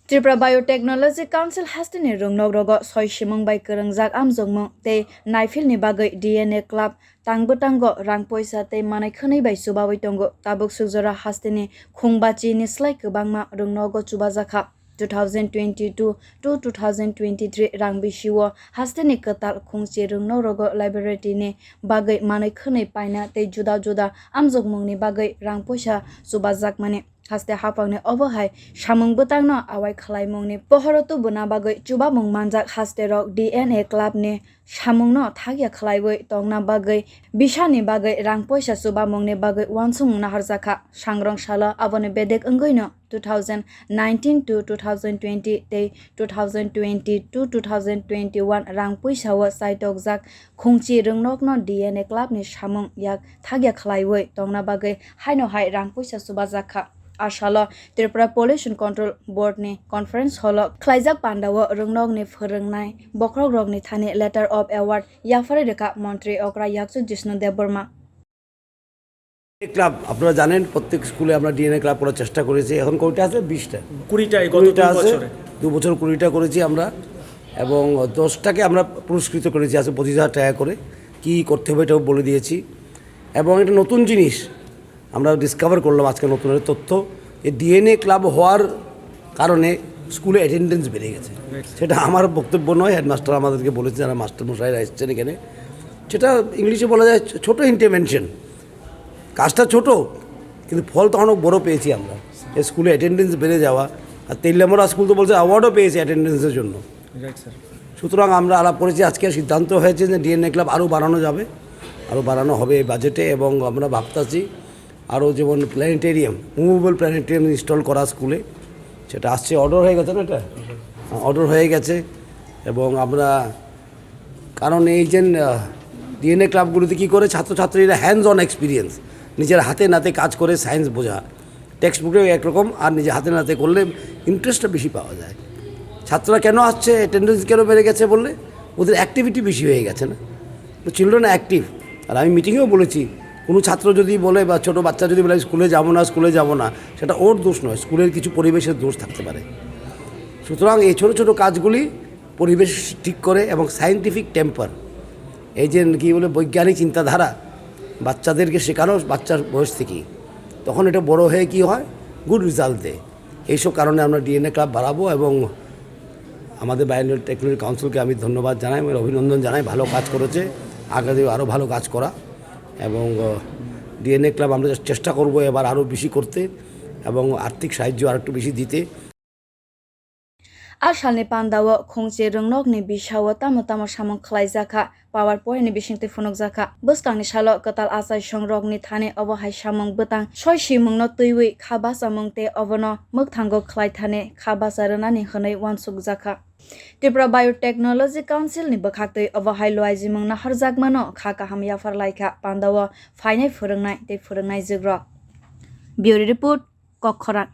Tripura Biotechnology Council has the Rungnog Rogo Soy Shimung by Kurangjak Amzongmo te Naifil ni bagai DNA Club Tangbutango Rang Poisa te Manaikani by Subawi Tongo Tabuk Suzora Hastini Kungbachi ni Slike Bangma Rungnogo Chubazaka 2022 to 2023 Rang Bishiwo Hastini Katal Kungchi Rungno Rogo Library ni bagai Manaikani Paina te Juda Juda Amzongmung ni bagai Rang Poisa Subazak Mane haste hapangne obohai samung butangno awai khlaimungni pohorotu buna bagai chubamung manjak haste rok DNA club ni samungno thagya khlaiboi tongna bagai bisani bagai rang poisa chubamungni bagai wansung naharjaka sangrong sala abone bedek ongoino 2019 to 2020 te 2020 to 2021 rang poisa wa saitok jak khungchi rungnokno DNA club ni samung yak thagya khlaiboi tongna bagai haino hai rang poisa chubajaka Ashala Tripura Pollution Control Board ni conference hall Klaijak Pandawa Rungnok ni Phurangnai Bokrok Rok ni Thani Letter of Award Yafare Reka Mantri Okra Yaksu Jishnu Deborma club আপনারা জানেন প্রত্যেক স্কুলে আমরা DNA club করার চেষ্টা করেছি এখন কয়টা আছে 20টা 20টা গত 2 বছরে 2 বছর 20টা করেছি আমরা এবং 10টাকে আমরা পুরস্কৃত করেছি আছে 25000 টাকা করে কি করতে হবে এটাও বলে দিয়েছি এবং এটা নতুন জিনিস আমরা ডিসকভার করলাম আজকে নতুন তথ্য এই ডিএনএ ক্লাব হওয়ার কারণে স্কুলে অ্যাটেন্ডেন্স বেড়ে গেছে সেটা আমার বক্তব্য নয় হেডমাস্টার আমাদেরকে বলেছে যারা মাস্টার মশাইরা এসেছেন এখানে সেটা ইংলিশে বলা যায় ছোট ইন্টারভেনশন কাজটা ছোট কিন্তু ফল তো অনেক বড় পেয়েছি আমরা এই স্কুলে অ্যাটেন্ডেন্স বেড়ে যাওয়া আর তেললামরা স্কুল তো বলছে অ্যাওয়ার্ডও পেয়েছে অ্যাটেন্ডেন্সের জন্য সুতরাং আমরা আলাপ করেছি আজকে সিদ্ধান্ত হয়েছে যে ডিএনএ ক্লাব আরও বাড়ানো যাবে আরও বাড়ানো হবে এই বাজেটে এবং আমরা ভাবতেছি আরও যেমন প্ল্যানেটেরিয়াম মুভেবল প্ল্যানেটেরিয়াম ইনস্টল করা স্কুলে সেটা আসছে অর্ডার হয়ে গেছে না এটা অর্ডার হয়ে গেছে এবং আমরা কারণ এই যে ডিএনএ ক্লাবগুলোতে কী করে ছাত্রছাত্রীরা হ্যান্ডস অন এক্সপিরিয়েন্স নিজের হাতে নাতে কাজ করে সায়েন্স বোঝা টেক্সট বুকেও একরকম আর নিজে হাতে নাতে করলে ইন্টারেস্টটা বেশি পাওয়া যায় ছাত্ররা কেন আসছে অ্যাটেন্ডেন্স কেন বেড়ে গেছে বললে ওদের অ্যাক্টিভিটি বেশি হয়ে গেছে না তো চিলড্রেন অ্যাক্টিভ আর আমি মিটিংয়েও বলেছি কোনো ছাত্র যদি বলে বা ছোটো বাচ্চা যদি বলে স্কুলে যাবো না সেটা ওর দোষ নয় স্কুলের কিছু পরিবেশের দোষ থাকতে পারে সুতরাং এই ছোটো ছোটো কাজগুলি পরিবেশ ঠিক করে এবং সায়েন্টিফিক টেম্পার এই যে কী বলে বৈজ্ঞানিক চিন্তাধারা বাচ্চাদেরকে শেখানো বাচ্চার বয়স থেকেই তখন এটা বড় হয়ে কি হয় গুড রেজাল্ট দেয় এইসব কারণে আমরা ডিএনএ ক্লাব বাড়াবো এবং আমাদের বায়ো টেকনোলজি কাউন্সিলকে আমি ধন্যবাদ জানাই এবং অভিনন্দন জানাই ভালো কাজ করেছে আগামী আরও ভালো কাজ করা এবং ডিএনএ ক্লাব আমরা চেষ্টা করব এবার আরও বেশি করতে এবং আর্থিক সাহায্য আর একটু বেশি দিতে Ashalni Pandawa Khongche Rungnok ni Bishawa Tamo Samong Klaijaka Power Point ni Bishingte Funok Jaka Buskang ni Shalo Katal Asai Shongrok ni Thane Obohai Samong Butang Soi Shimung no Tuiwi Khabasa Mungte Obono Mukthango Klai Thane Khabasa Rana ni Hanai Wansuk Jaka Tripura Biotechnology Council ni Bakhakte Obohai Loaiji Mung na Harjagmano Khaka Ham Yafar Laika Pandawa Phainai Phurangnai te Phurangnai Jigrok Bureau Report Kok Khorang